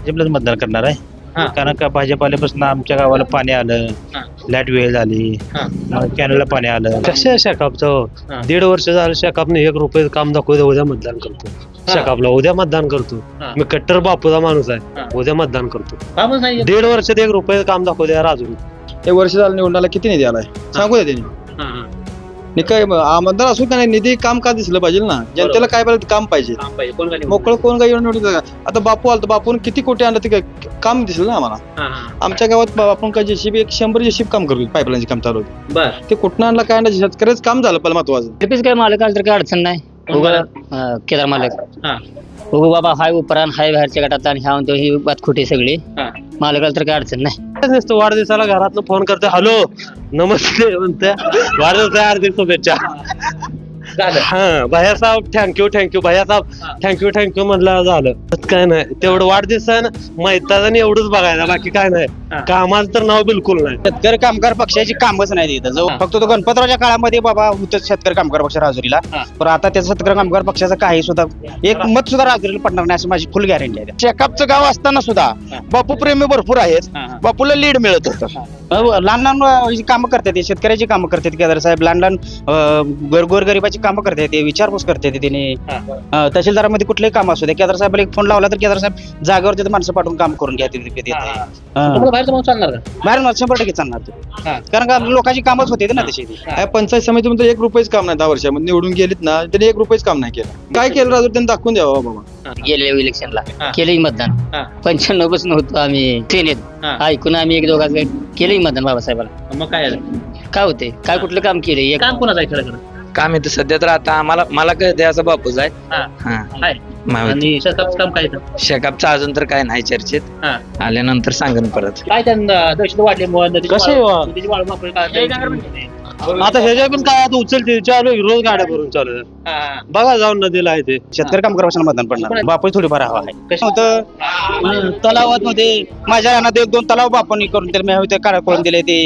भाजपलाच मतदान करणार आहे. हा. कारण का भाजप आल्यापासून आमच्या गावाला पाणी आलं, हा. लाईट वेळ झाली, हा. मग कॅनलला पाणी आलं. कशा शेकापचं हा. 1.5 वर्ष झालं शेकापने 1 रुपये काम दाखवलं, उद्या मतदान करतो. शेकापला उद्या मतदान करतो. हा. मी कट्टर बापूचा माणूस हा. आहे, उद्या मतदान करतो. कामच नाही 1.5 वर्षात 1 रुपये काम दाखवले राजून. 1 वर्ष झालं निवडणाला किती निधी आलाय सांगू द्या त्यांनी. हा, हा. काय आमदार असू का नाही, निधी काम का दिसलं पाहिजे ना, जनतेला काय पाहिजे काम पाहिजे. काम पाहिजे. कोण काय निवडून? मोकळं कोण काय निवडून आता बापू आलं, बापून किती कोटी आणलं ते काय काम दिसलं ना आम्हाला. हा, हा. आमच्या गावात आपण काय जेसीबी 100 जेसीबी काम करतो, पाईपलाईनचे काम चालू होते. बर. ते कुठनं आणलं काय आणलं, शेतकऱ्याचं काम झालं पहिलं महत्वाचं. रिपीस काय मालक आलं तर काय अडचण नाही. केदार मालक हा, उगो बाबा हाय उपरान हाय बाहेरच्या गटात आणि ह्या म्हणतो ही बात खोटी सगळी. हा. मालक आलं तर काय अडचण नाही. नुसतं वाढदिवसाला घरातनं फोन करते, हॅलो नमस्ते म्हणते, वाढदिवसा हार्दिक शुभेच्छा. झालं. हा भैया साहेब थँक्यू भैया साहेब थँक्यू म्हणलं झालं. काय नाही, तेवढं वाढदिवस आहे ना मैताचं एवढंच बघायला, बाकी काय नाही. कामाचं तर नाव बिलकुल नाही. शेतकरी कामगार पक्षाची कामच नाही तिथं जो हा. फक्त तो गणपतरावच्या काळामध्ये बाबा होतं शेतकरी कामगार पक्ष राजुरीला. हा. पण आता त्या शेतकरी कामगार पक्षाचा काही सुद्धा एक मत सुद्धा राजुरीला पडणार नाही अशी माझी फुल गॅरंटी आहे. शेकापचं गाव असताना सुद्धा बापू प्रेमी भरपूर आहेत. हा, हा. बापूला लीड मिळत होतं. लहान लहान कामं करतात ते, शेतकऱ्याची कामं करतात केदार साहेब. लहान लहान गोरगरिबाची कामं करतात ते, विचारपूस करतात त्याने. तहसीलदारामध्ये कुठलेही काम असू दे, केदार साहेबाला एक फोन लावला तर केदार साहेब जागेवर तिथे माणसं पाठवून काम करून घ्या तिथे. हा, हा. तुम्हाला बाहेरचं माणूस चालणार का? बाहेर 100% चालणार ते. हा. कारण का लोकांची कामच होते ना तशी. काय पंचायत समितीमध्ये 1 रुपयेच काम नाही 10 वर्षामध्ये निवडून गेलीत ना, त्यांनी 1 रुपयेच काम नाही केलं. काय केलं राजू त्यांनी दाखवून द्यावं बाबा. गेले इलेक्शनला हा. केलंही मतदान. हा. 95 पासून होतो आम्ही सेनेत. हा. ऐकून आम्ही एक दोघात केलंही मतदान बाबासाहेबाला. मग काय झालं? काय होते काय कुठलं काम केले एक काम कोणाचं आहे खरं खरं? काम येतं सध्या तर आता मला कळते असं बापूच आहे. हा. हा आहे. माहिती. आणि शेताचं काम काय येतं? शेकापचं अजून तर काय नाही चर्चेत, हा. आल्यानंतर सांगन परत. काय त्यांना दहशत वाढल्यामुळे कसे वा? आता ह्याच्या पण काय आता उचलते चालू रोज गाड्या भरून चालू आहे. बघा जाऊन नदीला आहे ते. शेतकरी कामगार पक्षाला मतदान पडणार. बापू थोडीफार हवा आहे. कसं होतं तलावात मध्ये माझ्या रानात 1-2 तलाव बापूंनी करून दिले, मी काढा करून दिले ते.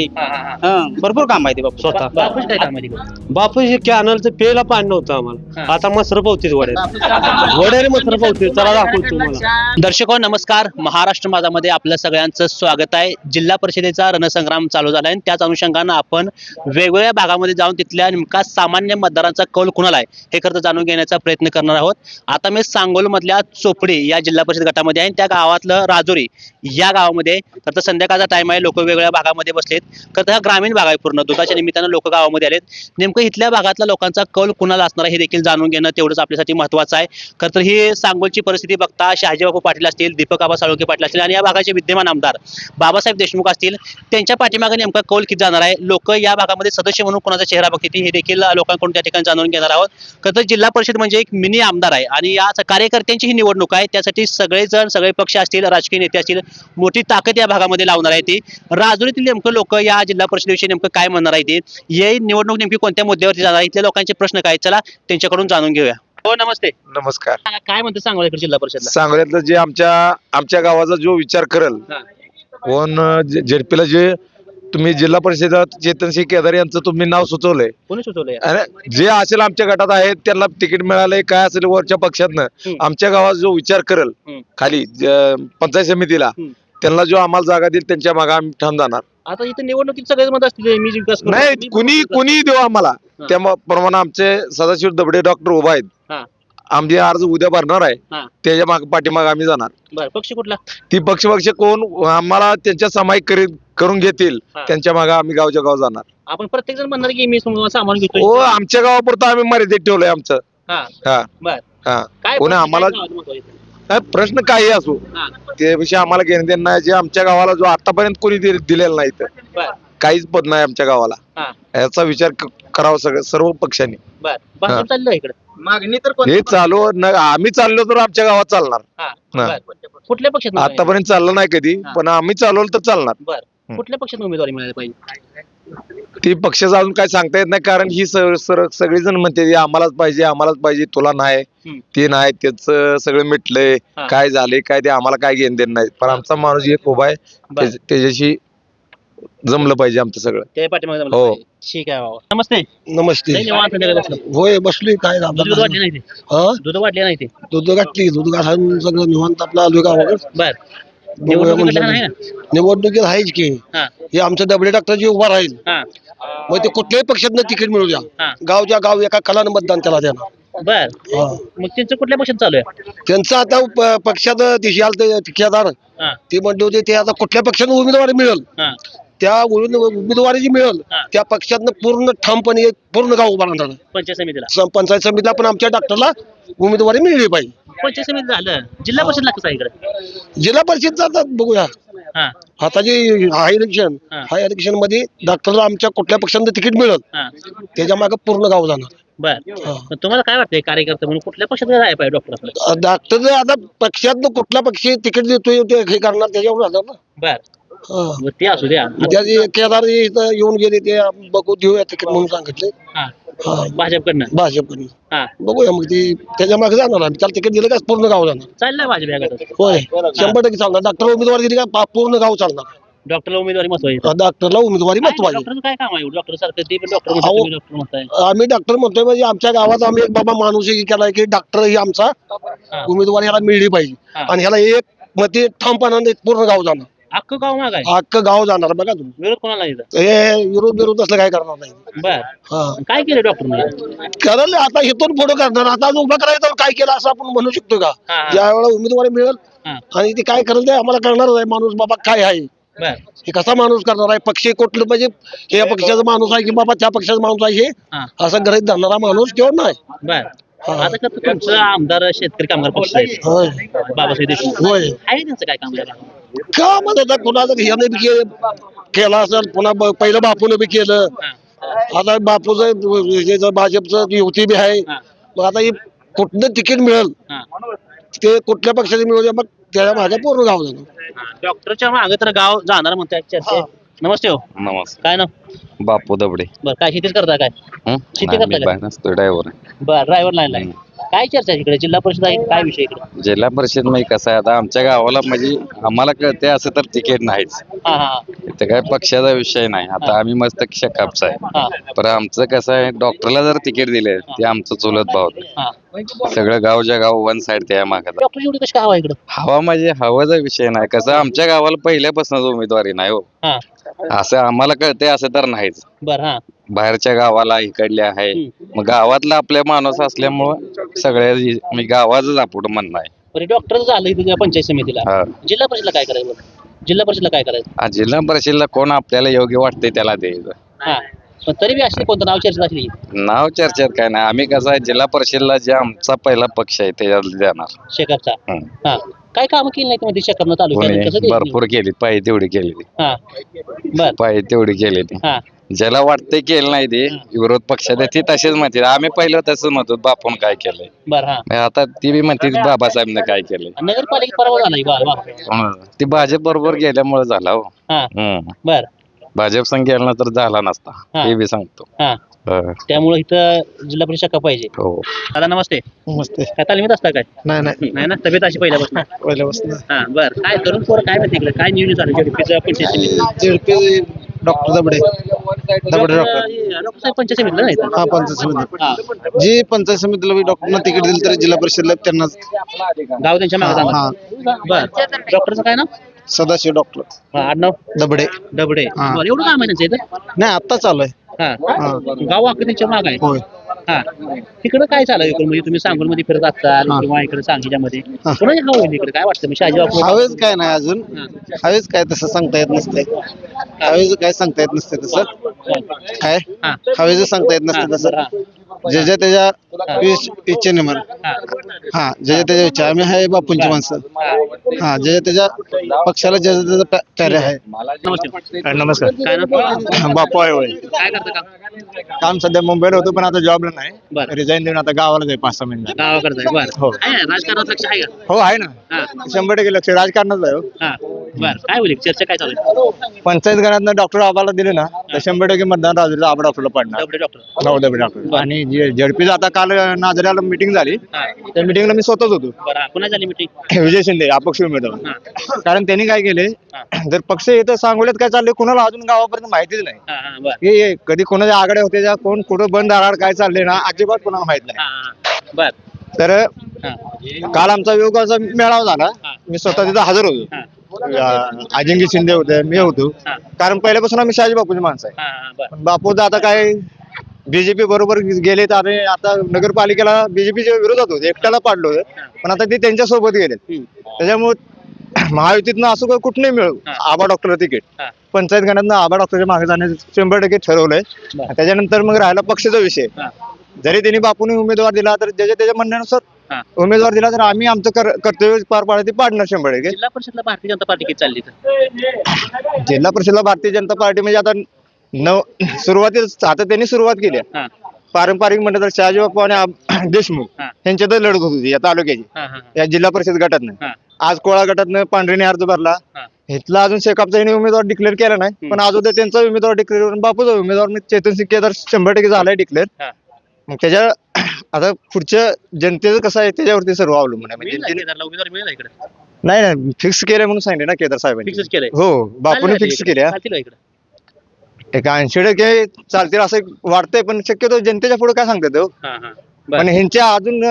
भरपूर काम आहे ते बापू स्वतः बापूच काय काम आहे तिकडं? बापू हे कॅनलचं प्यायला पाणी नव्हतं आम्हाला. हा. आता मसर पावतीत वड्याने मसर पावतीत. चला दाखवतो तुम्हाला. दर्शको नमस्कार, महाराष्ट्र माझामध्ये आपल्या सगळ्यांचं स्वागत आहे. जिल्हा परिषदेचा रणसंग्राम चालू झाला आहे. त्याच अनुषंगानं आपण वेगवेगळ्या भागामध्ये जाऊन तिथल्या नेमका सामान्य मतदारांचा कौल कुणाला आहे हे खरं तर जाणून घेण्याचा प्रयत्न करणार आहोत. आता मी सांगोल मधल्या चोपडी या जिल्हा परिषद गटामध्ये आहे. त्या गावातलं राजुरी या गावामध्ये तर संध्याकाळचा टाइम आहे. लोक वेगवेगळ्या भागामध्ये बसलेत. खरं तर हा ग्रामीण भाग आहे पूर्ण. दुधाच्या निमित्तानं लोक गावामध्ये आलेत. नेमकं इथल्या भागातल्या लोकांचा कौल कुणाला असणार हे देखील जाणून घेणं तेवढंच आपल्यासाठी महत्वाचं आहे. खरं तर ही सांगोलची परिस्थिती बघता शहाजीबापू पाटील असतील, दीपक आबा साळुंखे पाटील असतील आणि या भागाचे विद्यमान आमदार बाबासाहेब देशमुख असतील, त्यांच्या पाठीमागे नेमका कौल किती जाणार आहे, लोक या भागामध्ये सदस्य म्हणून कोणाचा चेहरा बघतील हे देखील लोकांकडून त्या ठिकाणी जाणून घेणार आहोत. खरं तर जिल्हा परिषद म्हणजे एक मिनी आमदार आहे आणि या कार्यकर्त्यांची ही निवडणूक आहे. त्यासाठी सगळेजण सगळे पक्ष असतील, राजकीय नेते असतील, मोठी ताकद या भागामध्ये लावणार आहे. ती राजुरीतील नेमकं लोक या जिल्हा परिषदेविषयी नेमकं काय म्हणणार आहे ते, ही निवडणूक नेमकी कोणत्या मुद्द्यावरती जाणार आहे, इथल्या लोकांचे प्रश्न काय, चला त्यांच्याकडून जाणून घेऊया. हो नमस्ते. नमस्कार. काय म्हणते सांगोला इकडे जिल्हा परिषदला? सांगोल्यातलं जे आमच्या गावाचा जो विचार करेल, हा. कोण झेडपीला जे तुम्ही जिल्हा परिषदेत चेतनसिंह केदार यांचं तुम्ही नाव सुचवलंय, कोणी सुचवलंय? आणि जे असेल आमच्या गटात आहेत त्यांना तिकीट मिळालंय, काय असेल वरच्या पक्षातनं आमच्या गावात जो विचार करेल खाली पंचायत समितीला, त्यांना जो आम्हाला जागा देईल त्यांच्या मागे आम्ही ठाम जाणार. आता इथे निवडणुकीत सगळेच मत असतील मी विकास करू, नाही, मी कुणी देऊ आम्हाला. त्याप्रमाणे आमचे सदाशिव दबडे डॉक्टर उभा आहेत. हा. आमचे अर्ज उद्या भरणार आहे, हा. त्याच्या पाठीमागे आम्ही जाणार. बरं, पक्ष कुठला? ती पक्ष कोण आम्हाला त्यांच्या सामायिक करून घेतील त्यांच्या मागे आम्ही गावच्या गाव जाणार. आपण प्रत्येक जण म्हणणार की मी सामान घेतो. हो, आमच्या गावापुरतं आम्ही मर्यादित ठेवलंय आमचं. हा. बर. हा. काय कोणी आम्हाला नाही, प्रश्न काही असो त्याविषयी आम्हाला घेणं देणं नाही. जे आमच्या गावाला जो आतापर्यंत कोणी दिलेला नाही, तर काहीच पद नाही आमच्या गावाला, याचा विचार करावा सर्व पक्षांनी. भाजप चाललं इकडे मागणी तर हे चालू आम्ही चाललो तर आमच्या गावात चालणार. कुठल्या पक्षात? आतापर्यंत चाललं नाही कधी, पण आम्ही चालवलं तर चालणार. बर, कुठल्या पक्षात उमेदवारी मिळाली पाहिजे? ती पक्षाचं अजून काय सांगता येत नाही, कारण ही सगळेजण म्हणते आम्हालाच पाहिजे, तुला नाही, ते नाही, त्याच सगळं मिटलंय, काय झाले काय ते आम्हाला काय घेणं देणं नाही. पण आमचा माणूस एक उभा आहे, त्याच्याशी जमलं पाहिजे आमचं सगळं. ते पाठीमागे जमलं हो. पाहिजे. ठीक आहे बाबा. नमस्ते. नमस्ते. लय निवांत संध्याकाळी बसलो. होय बसलोय काय दूध वाटले नाही ते. दूध वाटले नाही ते. दूध घातली दूध घालून सगळं निवांत आपलं आलोय गावाकडे. बर निवडणुकीत नाही ना. निवडणुकीत आहेच की हा हे आमचं डबडे डॉक्टर जे उभा राहील हा मग ते कुठल्याही पक्षातनं तिकीट मिळू द्या हा. गावच्या गाव एका कलानं मतदान त्याला देणार. बर मग त्यांचं कुठल्या पक्षात चालू आहे? त्यांचं आता पक्षात दिशी आलं ते ठेकेदार हा ते म्हणले होते ते आता कुठल्या पक्षानं उमेदवारी मिळेल हा त्या उमेदवारी जी मिळेल हा. त्या पक्षातनं पूर्ण ठामपणे पूर्ण गाव उभा राहणार. पंचायत समितीला. पंचायत समितीला पण आमच्या डॉक्टरला उमेदवारी मिळली पाहिजे. पंचायत समिती झालं. जिल्हा परिषदला कसं आहे इकडे? जिल्हा परिषदचा आता बघूया हा आता जे हाय इलेक्शन हा. हाय इलेक्शन मध्ये डॉक्टरला आमच्या कुठल्या पक्षानं तिकीट मिळेल हा त्याच्या मागे पूर्ण गाव जाणार. बर हा. मग तुम्हाला काय वाटतंय कार्यकर्ता म्हणून कुठल्या पक्षात जायला पाहिजे डॉक्टर आपलं? डॉक्टर आता पक्षात कुठला पक्ष तिकीट देतोय ते हे करणार त्याच्यावर राहणार ना. बर हा. मग ते असू द्या. त्याचे केदार इथं येऊन गेले ते बघू देऊया तिकीट म्हणून सांगितले हा हा. भाजपकडनं. भाजपकडून हा बघूया मग ते त्याच्या मागे जाणार आम्ही त्याला तिकीट दिलं का पूर्ण गाव जाणार. चाललंय भाजप या गटात. होय 100% चालणार. डॉक्टर उमेदवारी दिली का पूर्ण गाव चालणार. डॉक्टरला उमेदवारी महत्वाची. डॉक्टरला उमेदवारी महत्वाची. डॉक्टरचं काय काम आहे? डॉक्टर सारखं ते पण डॉक्टर अहो. डॉक्टर म्हणताय. आम्ही डॉक्टर म्हणतोय म्हणजे आमच्या गावात आम्ही एक बाबा माणूस हे केलाय की डॉक्टर ही आमचा उमेदवारी ह्याला मिळली पाहिजे हा. आणि ह्याला एक मग ते ठामपणाने पूर्ण गाव जाणार. अख्खं गाव माग आहे. अख्खं गाव जाणार बघा तुम्ही. विरोध कोणाला नाही इथं. हे विरोध असलं काय करणार नाही. बर हा काय केलं डॉक्टर? करायला आता इथून पुढे करणार आता आज उभं करायचं काय केलं असं आपण म्हणू शकतो का? हा, हा. ज्या वेळेला उमेदवारी मिळेल हा. आणि ते काय करेल ते आम्हाला करणारच आहे माणूस बाबा काय आहे बर हे कसा माणूस करणार आहे पक्ष कुठलं म्हणजे हे या पक्षाचा माणूस आहे की बाबा त्या पक्षाचा माणूस आहे हे हा असं गरज धरणारा माणूस किंवा नाही. बर हा. आता कसं तुमचं आमदार शेतकरी कामगार पक्ष आहे होय बाबासाहेब देशमुख. होय आहे त्यांचं काय काम? का म्हणत होता कुणाचं ह्याने बी केलं असेल पुन्हा पहिलं बापूने बी केलं आता बापूचं भाजपचं युती बी आहे हा. मग आता हे कुठलं तिकीट मिळेल हा. ते कुठल्या पक्षाचे मिळू द्या मग त्याच्या मागे पूर्ण गाव जाणार. डॉक्टरच्या मागे तर गाव जाणार म्हणतात चर्चा. नमस्ते हो. नमस्कार. काय ना बापू दबडे. बर काय शेतीच करता काय? शेती करता काय? नसतो ड्रायव्हर. बर ड्रायव्हर लाईनला आहे. काय चर्चा आहे इकडे? जिल्हा परिषद आहे काय विषय इकडे? जिल्हा परिषद मध्ये कसं आहे आता आमच्या गावाला म्हणजे आम्हाला कळते असं तर तिकीट नाहीच. हा हा इथं काय पक्षाचा विषय नाही. आता आम्ही मस्त शकापचा आहे. हा पण आमचं कसं आहे डॉक्टरला जर तिकीट दिले ते आमचं चुलत भाव हा. सगळं गावच्या गाव वन साइड त्या मागत. डॉक्टर एवढी कशी हवा इकडे? हवा म्हणजे हवाचा विषय नाही कसं आमच्या गावाला पहिल्यापासूनच उमेदवारी नाही हो. हा असं आम्हाला कळते असं तर नाहीच. बर हा बाहेरच्या गावाला इकडल्या आहे मग गावातला आपल्या माणूस असल्यामुळं सगळ्या मी गावाच आपण म्हणणं आहे. बरं डॉक्टर झालं इथे त्या पंचायत समितीला. हा. जिल्हा परिषदला काय करायचं? जिल्हा परिषदला काय करायचं? जिल्हा परिषदला कोण आपल्याला योग्य वाटते त्याला द्यायचं. हा पण तरी बी असले कोणतं नाव चर्चा असली? नाव चर्चेत काय नाही आम्ही कसं आहे जिल्हा परिषदला जे आमचा पहिला पक्ष आहे त्याच्यात देणार. शेकापचा. हं. हा काय काम केली नाही तुम्ही शेकापनं तालुक्यात? कसं कोणी द्यायचं? भरपूर केली पाहिजे तेवढी केली हा बर पाहिजे तेवढी केली हा ज्याला वाटते केलं नाही ते विरोध पक्षात आहे, ते तसेच म्हणते आम्ही पहिलं तसंच म्हणतो बापून काय केलंय. बर हा मग आता ती बी म्हणते बाबासाहेबनं काय केलंय. नगरपालिकेत परवा झाला ती भाजप बरोबर गेल्यामुळे झाला हो. हा हम्म. बर भाजप संघ गेला तर झाला नसता हा. हे बी सांगतो. हा त्यामुळे इथं जिल्हा परिषद शाखा पाहिजे. हो दादा नमस्ते. नमस्ते. काय तालमीत असता काय? नाही नाही ना तब्येत अशी पहिल्यापासून. पहिल्यापासून हा बर काय तरुण पोरं काय माहिती इकडे काय नियोजन झालं जेडपीचं पंचायत समिती? ZP doctor Dabde Dabde doctor doctor साहेब पंचायत समितीला नाही तर? हा पंचायत समिती हा जी पंचायत समितीला डॉक्टरना तिकीट दिलं तर जिल्हा परिषदला त्यांनाच गाव त्यांच्या मागे हा. जाणार. बर डॉक्टरचं काय नाव? सदाशिव डॉक्टर हा आडनाव? दबडे डबडे. हा. बरं एवढं काम आहे त्यांचं इथं? नाही आता चालू आहे. हा गाव अख्खं त्यांच्या माग आहे. होय हा तिकडे काय चालू आहे इकडे? म्हणजे तुम्ही सांगोल मध्ये फिरत असताल हा. किंवा इकडे सांगलीच्या मध्ये हा. कोणाची हवा होईल इकडे? काय वाटतं? मी शहाजी बापू हवेच काय नाही अजून हवेच काय तसं सांगता येत नसते हवेच काय सांगता येत नसते तसं काय हा. हवेच सांगता येत नसते तसं ज्याच्या त्याच्या इच्छेने म्हण हा ज्याच्या त्याच्या इच्छा आम्ही आहे बापूंची माणसं हा ज्याच्या त्याच्या पक्षाला ज्याच्या त्याचा कार्य आहे. नमस्कार. काय ना बापू आहे होय काय करता काम? काम सध्या मुंबईला होतो पण आता जॉबला नाही बरं रिझाईन देऊन आता गावाला जाईल 5-6 महिने गावाकडे जाय. बरं हो. आहे ना, राजकारणात लक्ष आहे का? हो आहे ना हा 100% लक्ष राजकारणाच आहे हो. हा बर काय होईल चर्चा काय चालू आहे पंचायत गणातनं डॉक्टर आबाला दिले ना तर 100% मतदान राजूला आबा डॉक्टरला पडणार. डॉक्टर डॉक्टर नवदबे डॉक्टर आणि झडपीचं आता काल नाझऱ्याला मीटिंग झाली. त्या मिटिंगला मी स्वतःच होतो. बरं पुन्हा झाली मीटिंग विजय शिंदे अपक्ष उमेदवार. कारण त्यांनी काय केले, जर पक्ष इथं सांगोल्यात काय चाललंय कुणाला अजून गावापर्यंत माहितीच नाही बर की कधी कोणाच्या आघाड्या होत्या त्या, कोण कुठं बंद आघाड काय चाललंय ना अजिबात कोणाला माहित नाही. बर तर काल आमचा योगाचा मेळावा झाला. मी स्वतः तिथं हजर होतो. अजिंक्य शिंदे होते, मी होतो. कारण पहिल्यापासून आम्ही शहाजी बापूची माणसं आहे. पण बापू आता काय बीजेपी बरोबर गेलेत आणि आता नगरपालिकेला बीजेपीच्या विरोधात होते, एकट्याला पाडलं होतं. पण आता ते त्यांच्या सोबत गेलेत. त्याच्यामुळे महायुतीतनं असं काही कुठं नाही मिळू आबा डॉक्टर तिकीट. पंचायत गणातनं आबा डॉक्टरच्या मागे जाण्याचं 100% ठरवलंय. त्याच्यानंतर मग राहिला पक्षाचा विषय. जरी त्यांनी बापूने उमेदवार दिला तर त्याच्या म्हणण्यानुसार उमेदवार दिला तर आम्ही आमचं कर्तव्य पार पाडते पाडणार 100%. जिल्हा परिषदला भारतीय जनता पार्टी किती चालली तर जिल्हा परिषदला भारतीय जनता पार्टी म्हणजे आता सुरुवातीच आता त्यांनी सुरुवात केली आहे. पारंपरिक म्हणलं तर शहाजी बापू आणि देशमुख यांच्यातच लढत होती या तालुक्याची, या जिल्हा परिषद गटातनं. आज कोळा गटातनं पांढरीने अर्ज भरला. इथला अजून शेकापचा उमेदवार डिक्लेअर केला नाही, पण अगोदर त्यांचा उमेदवार डिक्लेअर करून बापूचा उमेदवार चेतन सिंग केदार 100% झालाय डिक्लेअर. मग त्याच्या आता पुढच्या जनतेचं कसं आहे त्याच्यावरती सर्व अवलंबून आहे. म्हणजे उमेदवार मिळेल इकडे नाही नाही फिक्स केलंय म्हणून सांगितले ना केदार साहेबांनी. फिक्स केलंय हो बापूने फिक्स केल्या. एक 80% चालतील असं वाटतंय, पण शक्यतो जनतेच्या पुढे काय सांगतात पण ह्यांच्या अजून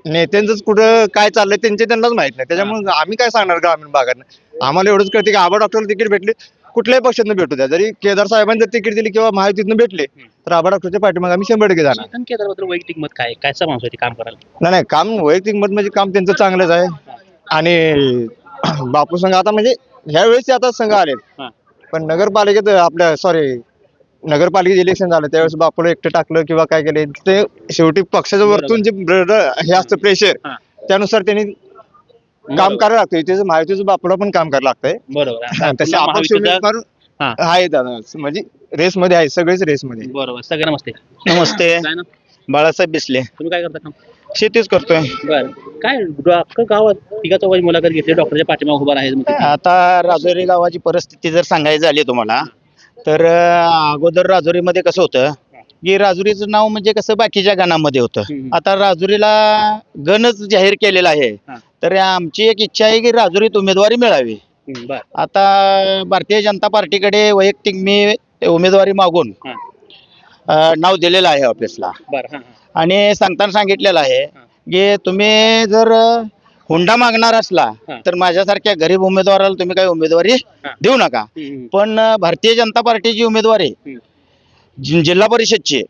नेत्यांच कुठं काय चाललंय त्यांनाच माहित नाही. त्याच्यामुळे आम्ही काय सांगणार ग्रामीण भागात. आम्हाला एवढंच कळते की आबा डॉक्टरला तिकीट भेटले कुठल्याही पक्षातनं भेटू द्या. जरी केदार साहेबांनी जर तिकीट दिली किंवा महायुतीतनं भेटले तर आबा डॉक्टरच्या पाठीमागे आम्ही 100% जाणार. केदार बद्दल वैयक्तिक मत काय काय माणूस होती काम करायला? नाही काम वैयक्तिक मत म्हणजे काम त्यांचं चांगलंच आहे. आणि बापू संघ आता म्हणजे ह्या वेळेस आता संघ आले, पण नगरपालिकेत आपल्या नगरपालिकेचं इलेक्शन झालं त्यावेळेस बापूला एकटं टाकलं किंवा काय केलं ते शेवटी पक्षाच्या वरतून जे हे असतं प्रेशर त्यानुसार त्यांनी काम करायला लागतं. त्याचं महायुतीचं बापूला पण काम करायला लागतंय. बरोबर तसे अपक्ष उमेदवार आहेत म्हणजे रेस मध्ये आहे, सगळेच रेस मध्ये. बरोबर सगळ्या नमस्ते. नमस्ते. काय ना बाळासाहेब बिसले. तुम्ही काय करता काम? शेतीच करतोय. बर काय अख्खं गावात तिघा चौघाची मुलाखत घेतली डॉक्टरच्या पाठीमागे उभा आहे. आता राजुरी गावाची परिस्थिती जर सांगायची झाली तुम्हाला तर अगोदर राजुरीमध्ये कसं होतं की राजुरीचं नाव म्हणजे कसं बाकीच्या गणामध्ये होतं. आता राजुरीला गणच जाहीर केलेला आहे. तर आमची एक इच्छा आहे की राजुरीत उमेदवारी मिळावी. आता भारतीय जनता पार्टीकडे वैयक्तिक मी उमेदवारी मागून नाव दिलेलं आहे ऑफिसला आणि सांगताना सांगितलेलं आहे की तुम्ही जर हुंडा मागणार असला तर माझ्यासारख्या गरीब उमेदवाराला तुम्ही काही उमेदवारी देऊ नका. पण भारतीय जनता पार्टीची उमेदवारी जिल्हा परिषदची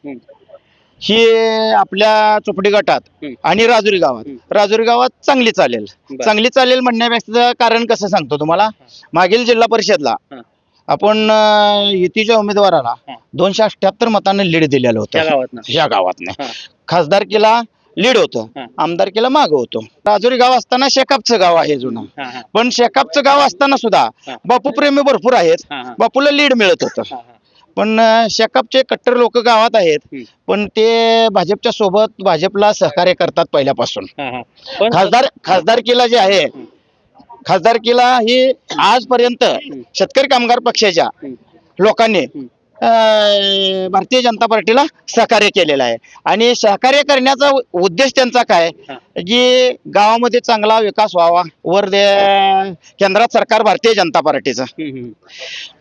ही आपल्या चोपडी गटात आणि राजुरी गावात चांगली चालेल म्हणण्यापेक्षा कारण कसं सांगतो तुम्हाला. मागील जिल्हा परिषदला आपण युतीच्या उमेदवाराला 278 मतांनी लीड दिलेलं होतं या गावातनं. खासदारकीला लीड होतं, आमदारकीला माग होतो. राजुरी गाव असताना शेकापचं गाव आहे जुनं, पण शेकापचं गाव असताना सुद्धा बापू प्रेमी भरपूर आहेत. बापूला लीड मिळत होतं. पण शेकापचे कट्टर लोक गावात आहेत, पण ते भाजपच्या सोबत भाजपला सहकार्य करतात पहिल्यापासून. खासदारकीला जे आहे खासदारकीला ही आजपर्यंत शेतकरी कामगार पक्षाच्या लोकांनी भारतीय जनता पार्टीला सहकार्य केलेलं आहे. आणि सहकार्य करण्याचा उद्देश त्यांचा काय की गावामध्ये चांगला विकास व्हावा. वर केंद्रात सरकार भारतीय जनता पार्टीचं,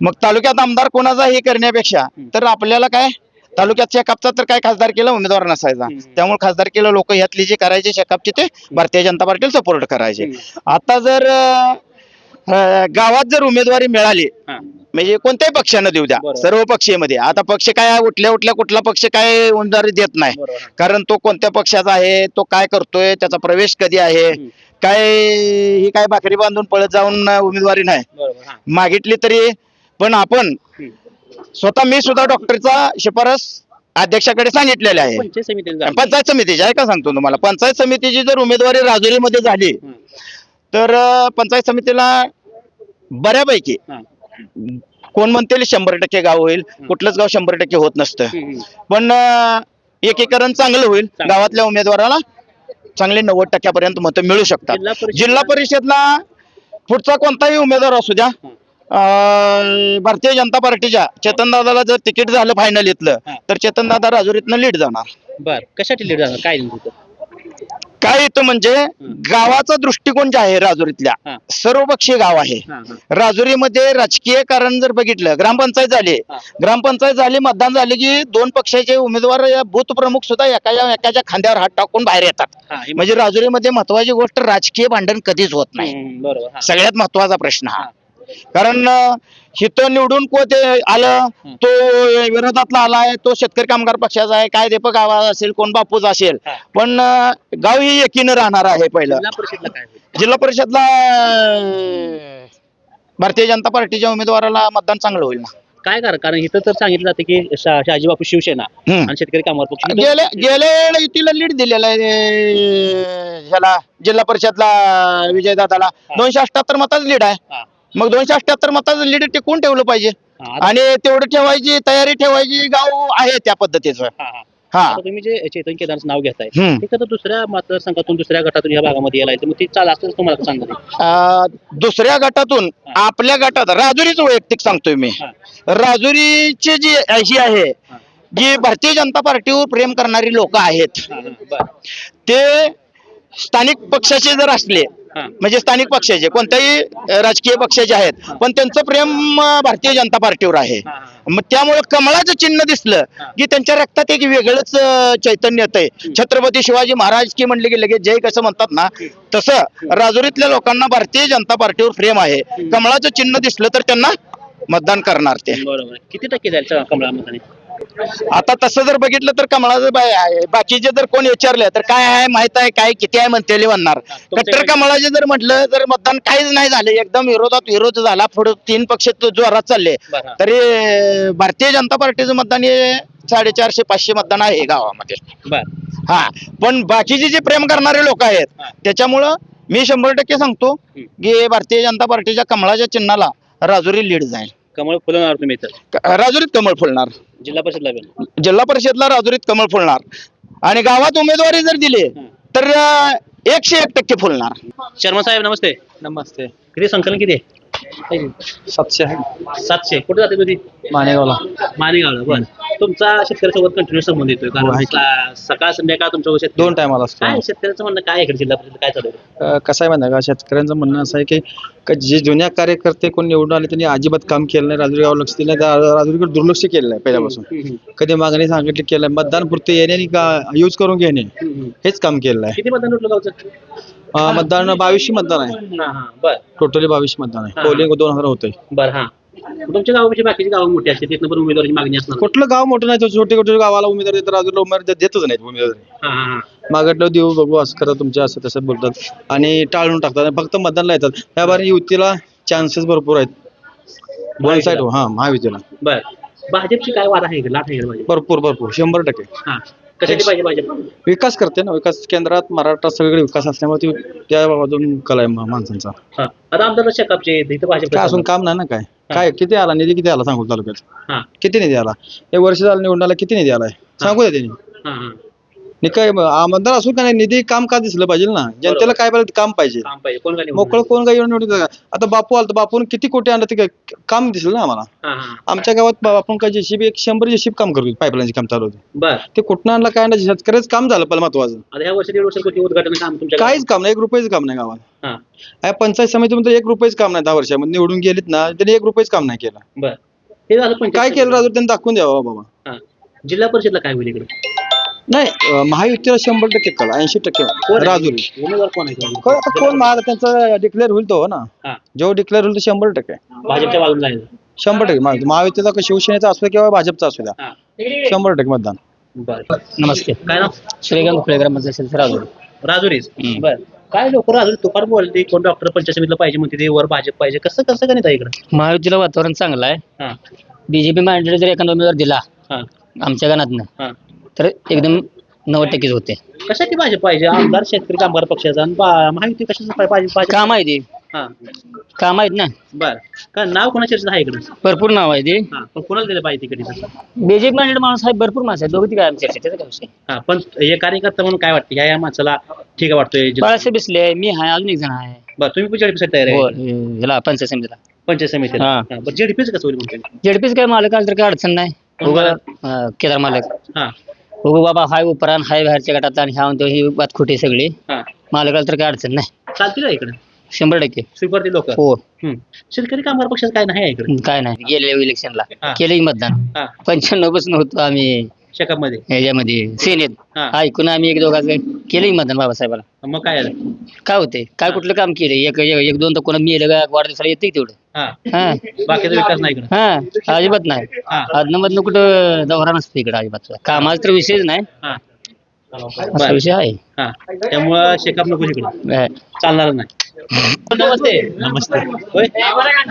मग तालुक्यात आमदार कोणाचा हे करण्यापेक्षा तर आपल्याला काय तालुक्यात शेकापचा तर काय खासदार केला उमेदवार नसायचा. त्यामुळे खासदार केलं लोक यातली जे करायचे शेकापचे ते भारतीय जनता पार्टीला सपोर्ट करायचे. आता जर गावात जर उमेदवारी मिळाली म्हणजे कोणत्याही पक्षानं देऊ द्या, सर्व पक्षीयमध्ये. आता पक्ष काय कुठला पक्ष काय उमेदवारी देत नाही, कारण तो कोणत्या पक्षाचा आहे, तो काय करतोय, त्याचा प्रवेश कधी आहे, काय ही काय भाकरी बांधून पळत जाऊन उमेदवारी नाही मागितली तरी. पण आपण मी सुद्धा डॉक्टरचा शिफारस अध्यक्षाकडे सांगितलेले आहे. पंचायत समितीची आहे का सांगतो तुम्हाला. पंचायत समितीची जर उमेदवारी राजुरीमध्ये झाली तर पंचायत समितीला बऱ्यापैकी कोण म्हणतील 100% गाव होईल, कुठलंच गाव 100% होत नसतं, पण एकीकरण चांगलं होईल. गावातल्या उमेदवाराला चांगले 90% मतं मिळू शकतात. जिल्हा परिषदला पुढचा कोणताही उमेदवार असू द्या, भारतीय जनता पार्टीच्या चेतनदादाला जर तिकीट झालं फायनल इथलं, तर चेतनदादा राजुरीतनं लीड जाणार. बर कशासाठी लीड झालं काय नेमकं? काय येतं म्हणजे गावाचा दृष्टिकोन जे आहे राजुरीतल्या, सर्वपक्षीय गाव आहे. राजुरीमध्ये राजकीय कारण जर बघितलं, ग्रामपंचायत झाली, मतदान झाले की दोन पक्षाचे उमेदवार बूथ प्रमुख सुद्धा एकाच्या खांद्यावर हात टाकून बाहेर येतात. म्हणजे राजुरीमध्ये महत्वाची गोष्ट, राजकीय भांडण कधीच होत नाही. बरोबर. सगळ्यात महत्वाचा प्रश्न हा. कारण हिथं निवडून कोण आलं, तो विरोधातला आलाय, तो शेतकरी कामगार पक्षाचा आहे, काय दीपक आवाज असेल, कोण बापूच असेल, पण गाव ही एकीनं राहणार आहे. पहिलं जिल्हा परिषदला काय होईल? जिल्हा परिषदला भारतीय जनता पार्टीच्या उमेदवाराला मतदान चांगलं होईल ना. काय कारण इथं तर सांगितलं जातं की शहाजी बापू शिवसेना आणि शेतकरी कामगार पक्ष गेल्या युतीला लीड दिलेला आहे ह्याला, जिल्हा परिषदला विजयदादाला 278 मताच लीड आहे. मग 278 मताचं लीड टिकून ठेवलं पाहिजे आणि तेवढं ठेवायची तयारी ठेवायची, गाव आहे त्या पद्धतीचं. आता तुम्ही जे चेतन केदारचं नाव घेताय, ते तर दुसऱ्या मतदारसंघातून दुसऱ्या गटातून या भागामध्ये यायला तर मग ती चाल असतं तुम्हाला सांगतो. दुसऱ्या गटातून आपल्या गटात राजुरीच वैयक्तिक सांगतोय मी, राजुरीची जी अशी आहे जी भारतीय जनता पार्टीवर प्रेम करणारी लोक आहेत, ते स्थानिक पक्षाचे जर असले, म्हणजे स्थानिक पक्षाचे कोणत्याही राजकीय पक्षाचे आहेत, पण त्यांचं प्रेम भारतीय जनता पार्टीवर आहे. मग त्यामुळे कमळाचं चिन्ह दिसलं की त्यांच्या रक्तात एक वेगळंच चैतन्य येतंय. छत्रपती शिवाजी महाराज की म्हणले की लगेच जय कसं म्हणतात ना, तसं राजुरीतल्या लोकांना भारतीय जनता पार्टीवर प्रेम आहे. कमळाचं चिन्ह दिसलं तर त्यांना मतदान करणार ते. बरोबर. किती टक्के जायचं कमळामध्ये? आता तसं जर बघितलं तर कमळाचं बाकीचे जर कोण विचारले तर काय आहे माहित आहे, काय किती आहे म्हणते म्हणणार. कट्टर कमळाचे जर म्हटलं तर मतदान काहीच नाही झालं, एकदम विरोध झाला. पुढे 3 पक्ष जोरात चालले, तरी भारतीय जनता पार्टीचं मतदान हे 450-500 मतदान आहे गावामध्ये. हा, पण बाकीचे जे प्रेम करणारे लोक आहेत त्याच्यामुळं मी 100% सांगतो की भारतीय जनता पार्टीच्या कमळाच्या चिन्हाला राजुरी लीड जाईल. कमळ फुलवणार तुम्ही तर? राजुरीत कमळ फुलणार. जिल्हा परिषदला राजुरीत कमळ फुलणार आणि गावात उमेदवारी जर दिली तर 101% फुलणार. शर्मा साहेब नमस्ते. नमस्ते. किती संकलन किती आहे? 700 आहे. 700. कुठे जाते तुम्ही? मानेगावला. मानेगावला. बरं. तुमचा शेतकऱ्यासोबत कंटिन्यू संबंध येतोय कारण सकाळ संध्याकाळ तुमच्या 2 टायमाला असतो. काय शेतकऱ्याचं म्हणणं काय आहे जिल्हा परिषद काय चालू आहे? कसं आहे माहिती का, शेतकऱ्यांचं म्हणणं असं आहे की जे जुन्या कार्यकर्ते कोण निवडून आले त्यांनी अजिबात काम केलं नाही, राजुरी गाव लक्ष दिलं नाही, राजुरीकडे दुर्लक्ष केलं आहे पहिल्यापासून. कधी मागणी सांगितली केलं, मतदान पुरते येणे आणि का यूज करून घेणे हेच काम केलं आहे. किती मतदान उठलं गावचं? मतदान 2200 मतदान आहे. टोटली 2200 मतदान आहे. पोलिंग 2000 होते. बरं. हा, तुमच्या गावाची बाकीची गाव मोठी असते, तिथनं पण उमेदवाराची मागणी असणार. कुठलं गाव मोठं नाही, छोटे छोटे गावाला उमेदवार देतात, राजूरला उमेदवार देतच नाहीत उमेदवार. मागटलं देऊ बघू असं करत तुमच्या असं तसं बोलतात आणि टाळून टाकतात, फक्त मतदानला येतात. या बारी युतीला चान्सेस भरपूर आहेत. वन साईड महायुतीला. बर, भाजपची काय वाद आहे? लाट आहे भाजप? भरपूर 100%. कशाची पाहिजे भाजप? विकास करते ना, विकास केंद्रात महाराष्ट्रात सगळीकडे विकास असल्यामुळे त्या बाबतीतून कल आहे माणसांचा. आता आमदार शेकापचे इथं भाजप काय असून काम नाही ना. काय किती आला निधी, किती आला सांगू तालुक्यात? किती निधी आला? 1 वर्ष झालं निवडण्याला, किती निधी आलाय सांगू द्या त्यांनी. काय आमदार असून का नाही, निधी काम का दिसलं पाहिजे ना, जनतेला काय पाहिजे, काम पाहिजे. मोकळं कोण काय निवडून आता बापू आला तर बापून किती कोटी आणलं ते काम दिसलं ना आम्हाला. आमच्या गावात आपण काय जेसीबी 100 जेसीबी काम करतो, पाईपलाईनचे काम चालू होते. ते कुठं आणलं काय ना, शेतकऱ्याचं काम झालं पहिलं महत्वाचं. काहीच काम नाही, 1 रुपयाचं काम नाही गावात. पंचायत समितीमध्ये 1 रुपयाचं काम नाही. 10 वर्षामध्ये निवडून गेलीत ना, त्यांनी 1 रुपयाचं काम नाही केलं. काय केलं राजू त्यांनी दाखवून द्यावं बाबा. जिल्हा परिषदला काय होईल इकडे? नाही, महायुतीला 100% कला, 80% राजुरी. उमेदवार कोण आहे? आता कोण महाग त्यांचा डिक्लेअर होईल तो ना, जो डिक्लेअर होईल तो 100%. भाजपच्या बाजूला आहे 100%. महायुतीचा शिवसेनेचा असू किंवा भाजपचा असू द्या, 100% मतदान. नमस्ते. काय नाव? श्रीकांत फुलेकर मतदारसंघ राजुरी. राजुरीच. बर. काय लोक राजुरी तुपार बोलते, कोण डॉक्टर पंचायत समितीला पाहिजे म्हणते, ते वर भाजप पाहिजे, कसं कसं गणित आहे इकडे? महायुतीला वातावरण चांगलं आहे. बीजेपी मांडले जर एखादा उमेदवार दिला आमच्या गणातनं तर एकदम 90% होते. कशासाठी भाजप पाहिजे? आमदार शेतकरी कामगार पक्षाचा आणि महायुती कशाचं पाहिजे? काम आहे ते हा काम आहेत ना, बर का नाव कोणाच्या चर्चेत आहे इकडे? भरपूर नाव आहे ते. हा पण कोणाला दिलं पाहिजे तिकडे? बीजेपी मांडेड माणूस आहे, भरपूर माणसं आहेत, दोघं ती काय आमच्या चर्चेत, त्याचा काय विषय. हा पण हे कार्यकर्ता म्हणून काय वाटतं या माणसाला ठीक आहे वाटतोय? बाळासाहेब बिसले, मी आहे, अजून एक जण आहे. बरं तुम्ही पण जेडपी तयार हो, आहे ह्याला पंचायत समितीला. पंचायत समितीला? हा. हा, बरं जेडपीच कसं होईल म्हणतो? जेडपीच काय मालक आलं तर काय अडचण नाही. कोण उगा मालक? केदार मालक हा उगा बाबा हाय उपरान हाय बाहेरच्या गटात आणि ह्या म्हणतो ही बात खोटी आहे सगळी. हा मालक आलं तर काय अडचण नाही, चालतील का इकडे 100%. स्वीकारते लोक? हो, शेतकरी कामगार पक्षाचं काय नाही आहे इकडे? काय नाही. गेलेल्या इलेक्शनला हा. केलं की मतदान. हा 95 पासून होतो आम्ही शेकअप मध्ये. ह्याच्यामध्ये सेनेत. हा. ऐकून आम्ही एक दोघांचं केलं की मतदान बाबासाहेबाला. मग काय आलं? काय होते, काय कुठलं काम केलं, एक दोन तर कोणा मेलं का वाढदिवसाला येते तेवढं. हा हा बाकीचा विकास नाही इकडे? हा अजिबात नाही. हा. अदनमधनं कुठं दौरा नसतो इकडे अजिबात. कामाचा तर विषयच नाही, हा असा विषय आहे. हा त्यामुळं शेकअप नको इकडे, हा. चालणार नाही. नमस्ते. नमस्ते. होय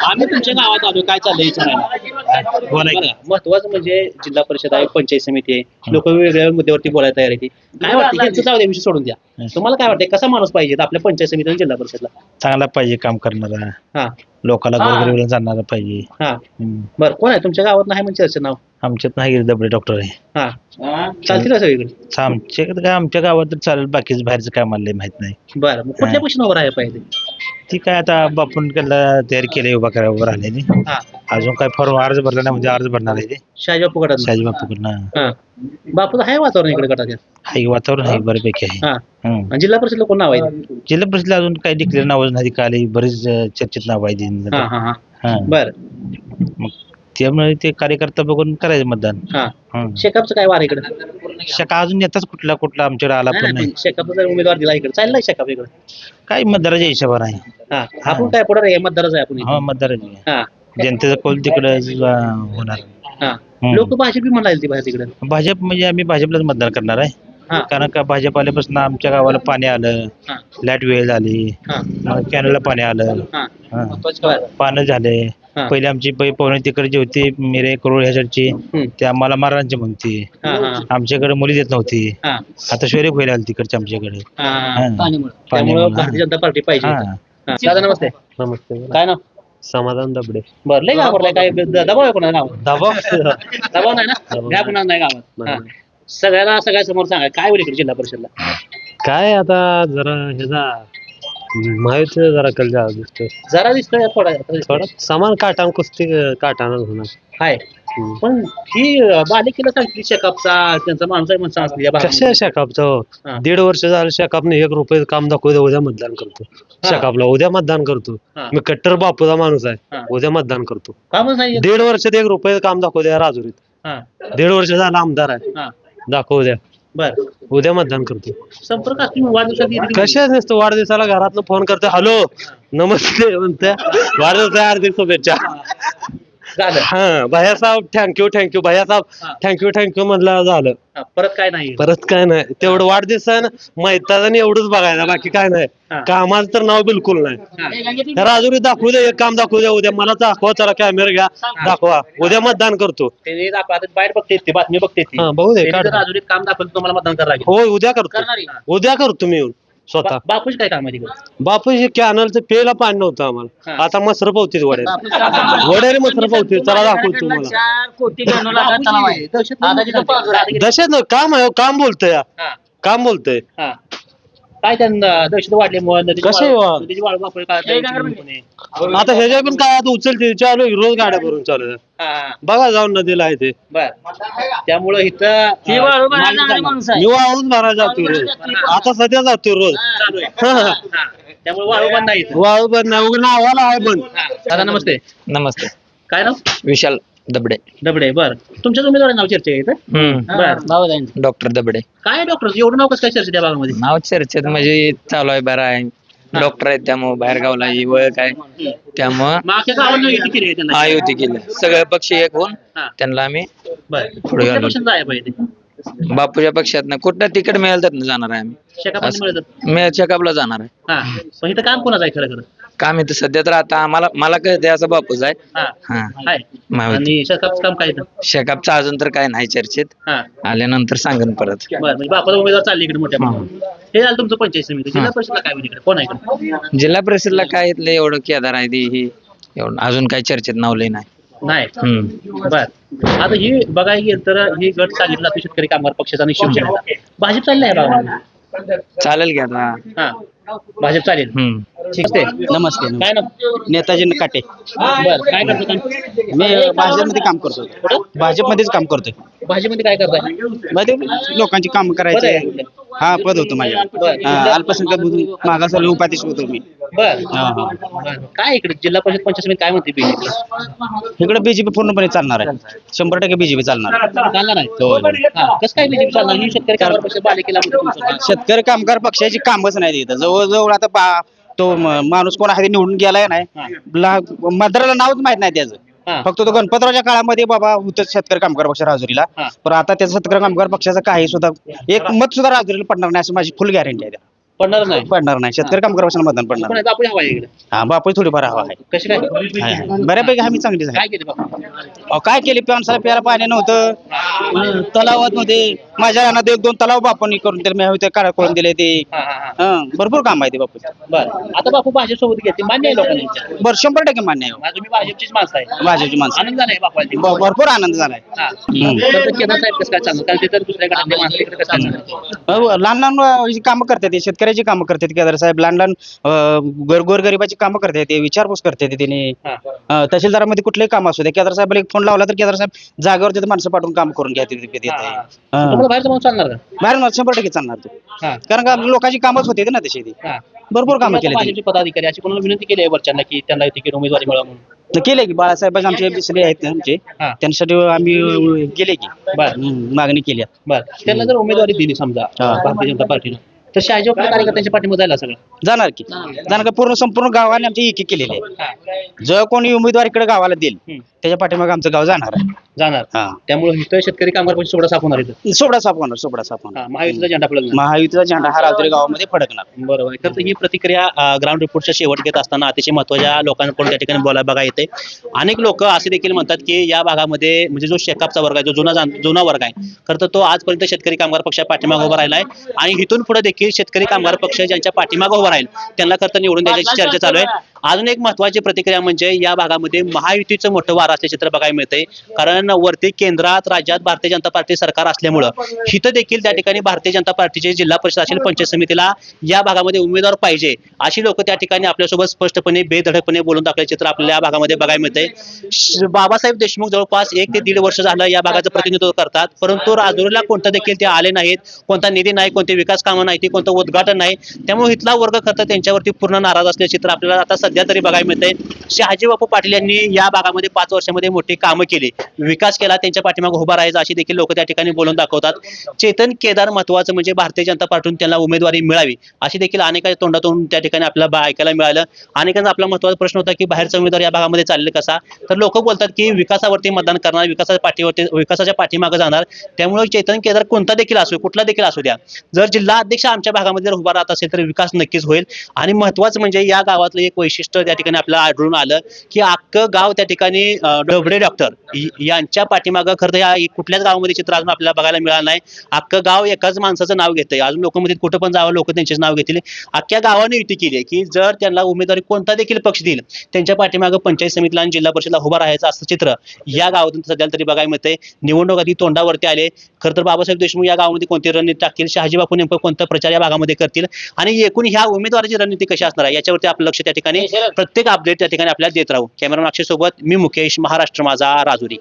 आम्ही तुमच्या गावात आलो, काय चाललंय विचारायला? बघा, महत्वाचं म्हणजे जिल्हा परिषद आहे, पंचायत समिती आहे, लोक वेगवेगळ्या मुद्द्यावरती बोलायला तयार आहे. काय वाटतं त्यांचं जाऊ द्या, विषय सोडून द्या. तुम्हाला काय वाटतं कसा माणूस पाहिजे आपल्या पंचायत समिती आणि जिल्हा परिषदला? चांगला पाहिजे, काम करणारा, हा लोकांना गोरगरिबाला जाणारा पाहिजे. हा बरं कोण आहे तुमच्या गावात? नाही म्हणजे चर्चा नाव? आमच्यात नाही दबडे डॉक्टर आहे. हा चालतील का सगळीकडे? आमच्याकडे काय आमच्या गावात तर चालेल, बाकीच बाहेरचं काय मला माहित नाही. बरं मग कुठल्या पक्षाने उभं राहायला पाहिजे? ती काय आता बापून त्याला तयारी केली उभा करायला उभं राहिलेली. हा अजून काय फॉर्म अर्ज भरला नाही, म्हणजे अर्ज भरणार आहे ते शाहजीबापू गटात? शाजी बापूकडनं. हा बापूचं आहे वातावरण इकडे गटात? हाय वातावरण आहे बऱ्यापैकी आहे. हा हम्म. आणि जिल्हा परिषदला कोण नाव आहे? जिल्हा परिषदला अजून काही डिक्लेअर नावच नाही, काल बरीच चर्चेत नाव आहे ती. हा हा हा हा. बर मग त्यामुळे ते कार्यकर्ता बघून करायचं मतदान. हा हम्म. शेकापचं काय वार इकडे? शका अजून येताच कुठला कुठला आमच्याकडे आला पण नाही. शेकापचा जर उमेदवार दिला इकडे चाललाय शेकाप इकडे? काय मतदाराच्या हिशोबाने आहे. हा आपण काय पुढे आहे, मतदारच आहे आपण इथे. हा मतदाराची हा जनतेचा कौल तिकडे होणार. हा हम्म. लोक भाजपी म्हणाले ती बाहेर तिकडे. भाजप म्हणजे आम्ही भाजपलाच मतदान करणार आहे. हा कारण का भाजप आल्यापासून आमच्या गावाला पाणी आलं, हा लाईट वेळ झाली, हा मग कॅनलला पाणी आलं, हा हा. बरं. पानं झाले. हा. पहिले आमची पवनी तिकडची होती मिरे करोड ह्याच्याची, हम्म. ते आम्हाला मारांची म्हणते. हा हा आमच्याकडे मुली देत नव्हती, हा आता शोरे व्हायला आली तिकडची आमच्याकडे. हा हा. पाणीमुळे. त्यामुळे पाण्यामुळं. भारतीय जनता पार्टी पाहिजे हा. इथं. हा. दादा नमस्ते. नमस्ते. काय नाव? समाधान दबडे. बरं लय गावाला काय दबाव आहे कोणा गावात? दबाव दबाव नाही ना, घ्या कोणा नाही गावात. हा. सगळ्या समोर सांगा काय होईल इकडे जिल्हा परिषदला? काय आता जरा ह्याचा माहित जरा कल दिसतोय, जरा दिसतोय थोडा थोडं समान काटान कुस्ती काटानं होणार. हाय पण ही बालिकेला सांगितली शेकापचा त्यांचा माणूस आहे म्हणून सांगितली या कशा भागामध्ये. शेकापचं हा. 1.5 वर्ष झालं शेकापने 1 रुपये काम दाखवते, उद्या मतदान करतो. शेकापला उद्या मतदान करतो. हा. मी कट्टर बापूचा माणूस आहे, हा. उद्या मतदान करतो. कामच नाही. 1.5 वर्षात 1 रुपये काम दाखवू द्या राजुरीत. हा 1.5 वर्ष झाला आमदार आहे, हा दाखवू द्या, बर उद्या मतदान करतो. संपर्क असतील वाढदिवसात येतील. कशाच नसतं, वाढदिवसाला घरातनं फोन करते, हॅलो नमस्ते म्हणते, वाढदिवसाच्या हार्दिक शुभेच्छा. झालं. हा भैया साहेब थँक्यू भैया साहेब हा. थँक्यू म्हणलं झालं. हा, परत काय नाही. परत काय नाही, तेवढं वाढदिवस आहे ना मैतानी एवढंच बघायला, बाकी काय नाही. हा. कामाचं तर नाव बिलकुल नाही. हा. राजुरी दाखवू द्या, एक काम दाखवू द्या उद्या, मला दाखवा, चला कॅमेरा घ्या दाखवा, उद्या मतदान करतो. त्यांनी दाखवा बाहेर बघते ती बातमी बघते ती. हा, बघू दे, त्यांनी काढ. जर राजुरीत काम दाखवलं तुम्हाला मतदान करायला लागेल. हो उद्या करतो, करणार आहे. उद्या करतो मी येऊन स्वतः. बापूच काय काम आहे तिकडे? बापू हे कॅनलचं प्यायला पाणी नव्हतं आम्हाला, हा. आता मसर पावतीत वड्याने मसर पावतीत, चला दाखवतो तुम्हाला. 4 कोटी बनवला तलाव आहे. आता तिथं पाझर आहे. दशेत काम आहे, काम बोलतोय, हा. काम बोलतोय. हा. काय त्यांना दहशत वाढल्यामुळे कसे वा? नदीची वाळू वापरायला काय कोणी? आता ह्याच्या पण काय आता उचलते, चालू रोज गाड्या भरून चालू आहे. हा, हा. बघा जाऊन नदीला आहे ते. बर त्यामुळं इथं ही वाळू भरायला जाणारी माणसं आहे. मी वाळून भरायला जातो रोज, आता सध्या जातो रोज. चालू आहे. हा, हा. हा. त्यामुळे वाळू पण नाही इथं. वाळू पण नाही, उगा नावाला आहे पण. हा. दादा नमस्ते. नमस्ते. काय नाव? विशाल दबडे. दबडे. बर तुमच्याच उमेदवार नाव चर्चा आहे इथं? बर भाऊ जाईन. डॉक्टर दबडे. काय डॉक्टर एवढं नाव कसं काय चर्चा त्या भागामध्ये? नाव चर्चेत म्हणजे चालू आहे, बरं आहे, डॉक्टर आहेत त्यामुळे बाहेर गावला ही ओळख आहे, त्यामुळं मागच्या गावात युती केली आहे त्यांना. आयुती केली. सगळे पक्ष एक होऊन हा. त्यांना आम्ही बर पुढे कुठल्या आलो. पक्षात जायला पाहिजे? बापूच्या पक्षात कुठं तिकीट मिळेल तर जाणार आहे आम्ही. शेकापासून मिळत. मी चेकअपला जाणार आहे. हा पण इथं काम कोणाचं आहे खरं खरं? काम येतं सध्या तर आता आम्हाला मला कळते असं बापूच आहे. हा हा आहे माहिती. आणि शेकापचं काम काय इथं? शेकापचं अजून तर काय नाही चर्चेत, हा आल्यानंतर सांगन परत. बरं म्हणजे बापाचा उमेदवार चालली इकडे मोठ्या प्रमाणात. हे झालं तुमचं पंचायत समिती. जिल्हा परिषदला काय होईल इकडे? कोण आहे इकडे? जिल्हा परिषदला काय इथलं एवढं केदार आहे ती ही एवढं अजून काही चर्चेत नावलंय नाही. नाही बर आता ही बघायला गेलं तर ही गट चाललेला जातो शेतकरी कामगार पक्षाचा आणि शिवसेना. भाजप चाललाय बघा. चालेल की आता. हा भाजप चालेल. ठीक आहे. नमस्ते काय ना नेताजी काटे बर काय करतो काम? मी भाजपमध्ये काम करतो. भाजपमध्येच काम करतोय. भाजीमध्ये काय करताय? मध्ये लोकांची काम करायचे. हा पद होतं माझ्या अल्पसंख्याक मागासवर्गीय उपाध्यक्ष होतो मी. बर हा हा काय इकडे जिल्हा परिषद पंचायत समिती काय म्हणते बीजेपी? इकडे बीजेपी पूर्णपणे चालणार आहे. 100% बीजेपी चालणार आहे. चालणार आहे. कसं काय बीजेपी चालणार? ही शेतकरी कामगार पक्ष बालेकिल्ला मध्ये तुमचं. शेतकरी कामगार पक्षाची कामच नाही इथं. जवळजवळ आता तो माणूस कोण आहे ते निवडून गेलाय नाही. मतदाराला नावच माहित नाही त्याचं. फक्त तो गणपतरावच्या काळामध्ये बाबा होतं शेतकरी कामगार पक्ष राजुरीला. पण आता त्या शेतकरी कामगार पक्षाचं काही सुद्धा एक मत सुद्धा राजुरीला पडणार नाही असं माझी फुल गॅरंटी आहे. पडणार नाही. पडणार नाही. शेतकरी कामगार पक्षाला मतदान पडणार कोण नाही. आहे? बापू हवा आहे इकडे. हा बापू थोडीफार हवा आहे. कशी काय? बऱ्यापैकी आम्ही चांगलीच आहे. काय केले बापू? काय केले? माणसाला प्यायला पाणी नव्हतं. तलावात मध्ये माझ्या रानात 1-2 तलाव बापूंनी करून दिले. ते काढा करून दिले ते. भरपूर काम आहे ते बापू. बर आता बापू भाजप सोबत घेते मान्य आहे लोकांना? बरं 100% मान्य आहे. तुम्ही भाजपचीच माणसं आहे. भाजपची माणसं आनंद झालाय बापू. भरपूर आनंद झालाय. केदार साहेब कसं काय चालणार? कारण ते तर दुसऱ्या गटातले माणसं इकडे कसं चालणार? लहान लहान कामं करतात. शेतकऱ्याची कामं करतात. केदार साहेब लहान लहान गोरगरिबाची कामं करतात. विचारपूस करतात त्याने. तहसीलदारामध्ये कुठलेही काम असू दे केदार साहेबाला एक फोन लावला तर केदार साहेब जागेवर तिथे माणसं पाठवून काम करून घ्या. तुम्हाला बाहेरचं माणूस चालणार का? बाहेर 100% चालणार तो. कारण का लोकांची कामच होते ना तशी ती. भरपूर कामं केली. भाजपचे पदाधिकारी अशी कोणाला विनंती केली आहे वरच्यांना की त्यांना तिकीट उमेदवारी मिळावं म्हणून? केले की बाळासाहेब आमचे बिसले आहेत आमचे त्यांच्यासाठी आम्ही गेले की मागणी केली. बर त्यांना जर उमेदवारी दिली समजा भारतीय जनता पार्टीनं तर शहाजी आपल्या कार्यकर्त्यांच्या पाठीमध्ये जायला सगळं जाणार की जाणार का? पूर्ण संपूर्ण गावाने आमची एकी केलेली आहे. जर कोणी उमेदवार इकडे गावाला देईल त्याच्या पाठीमागे आमचं गाव जाणार आहे. जाणार. त्यामुळे इथं शेतकरी कामगार पक्ष सोडा साफ होणार इथं. सोबडा साफ होणार. सोबडा साफ होणार. महायुतीचा झेंडा फडकणार. महायुतीचा झेंडा हा राजुरी गावामध्ये फडकणार. बरोबर. तर ही प्रतिक्रिया ग्राउंड रिपोर्टच्या शेवट घेत असताना अतिशय महत्वाच्या लोकांकडून त्या ठिकाणी बोलायला बघा येते. अनेक लोक असे देखील म्हणतात की या भागामध्ये म्हणजे जो शेकापचा वर्ग आहे, जो जुना वर्ग आहे, खरं तर तो आजपर्यंत शेतकरी कामगार पक्षा पाठीमागे उभा राहिला आहे आणि इथून पुढे देखील शेतकरी कामगार पक्ष ज्यांच्या पाठीमागे उभा राहील त्यांना खरं तर निवडून द्यायची चर्चा चालू आहे. अजून एक महत्वाची प्रतिक्रिया म्हणजे या भागामध्ये महायुतीचं मोठं वार असल्याचे चित्र बघायला मिळतंय. कारण वरती केंद्रात राज्यात भारतीय जनता पार्टी सरकार असल्यामुळं हिथं देखील त्या ठिकाणी भारतीय जनता पार्टीचे जिल्हा परिषद असेल पंचायत समितीला या भागामध्ये उमेदवार पाहिजे अशी लोक त्या ठिकाणी आपल्यासोबत स्पष्टपणे बेधडकपणे बोलून दाखवल्याचे चित्र आपल्याला या भागामध्ये बघायला मिळतंय. बाबासाहेब देशमुख जवळपास 1 ते 1.5 वर्ष झालं या भागाचं प्रतिनिधित्व करतात, परंतु राजुरीला कोणतं देखील ते आले नाहीत. कोणता निधी नाही, कोणते विकास कामं नाही, कोणतं उद्घाटन नाही. त्यामुळे इथला वर्ग खरं त्यांच्यावरती पूर्ण नाराज असल्याचे चित्र आपल्याला आता सध्या तरी बघायला मिळतंय. शहाजी बापू पाटील यांनी या भागामध्ये 5 वर्षामध्ये मोठी कामं केली, विकास केला, त्यांच्या पाठीमागे उभा राहायचा अशी देखील लोक त्या ठिकाणी बोलून दाखवतात. चेतन केदार महत्वाचं म्हणजे भारतीय जनता पार्टीतून त्यांना उमेदवारी मिळावी अशी देखील अनेकांच्या तोंडातून त्या ठिकाणी आपल्याला ऐकायला मिळालं. अनेकांचा आपला महत्वाचा प्रश्न होता की बाहेरचा उमेदवार या भागामध्ये चालले कसा, तर लोक बोलतात की विकासावरती मतदान करणार, विकासाच्या पाठीमागे जाणार. त्यामुळे चेतन केदार कोणता देखील असो, कुठला देखील असू द्या, जर जिल्हा अध्यक्ष आमच्या भागामध्ये जर उभा राहत असेल तर विकास नक्कीच होईल. आणि महत्वाचं म्हणजे या गावातलं एक वैशिष्ट्य त्या ठिकाणी आपल्याला आढळून आलं की अख्खं गाव त्या ठिकाणी डबडे डॉक्टर यांच्या पाठीमागं खरं या कुठल्याच गावामध्ये चित्र अजून आपल्याला बघायला मिळालं नाही. अख्खं गाव एकाच माणसाचं नाव घेतंय. अजून लोक मध्ये कुठं पण जावं लोक त्यांचेच नाव घेतील. अख्ख्या गावाने युती केली आहे की जर त्यांना उमेदवारी कोणता देखील पक्ष देईल त्यांच्या पाठीमागं पंचायत समितीला आणि जिल्हा परिषदला उभा राहायचं असं चित्र या गावातून सध्या तरी बघायला मिळतंय. निवडणूक आधी तोंडावरती आले. खरं तर बाबासाहेब देशमुख या गावामध्ये कोणती रणनीती टाकतील, शहाजी बापू नेमकं कोणता प्रचार या भागामध्ये करतील आणि एकूण ह्या उमेदवाराची रणनीती कशी असणार आहे याच्यावरती आपलं लक्ष त्या ठिकाणी प्रत्येक अपडेट त्या ठिकाणी आपल्याला देत राहू. कॅमेरामॅन अक्षय सोबत मी मुकेश, महाराष्ट्र माझा, राजुरी.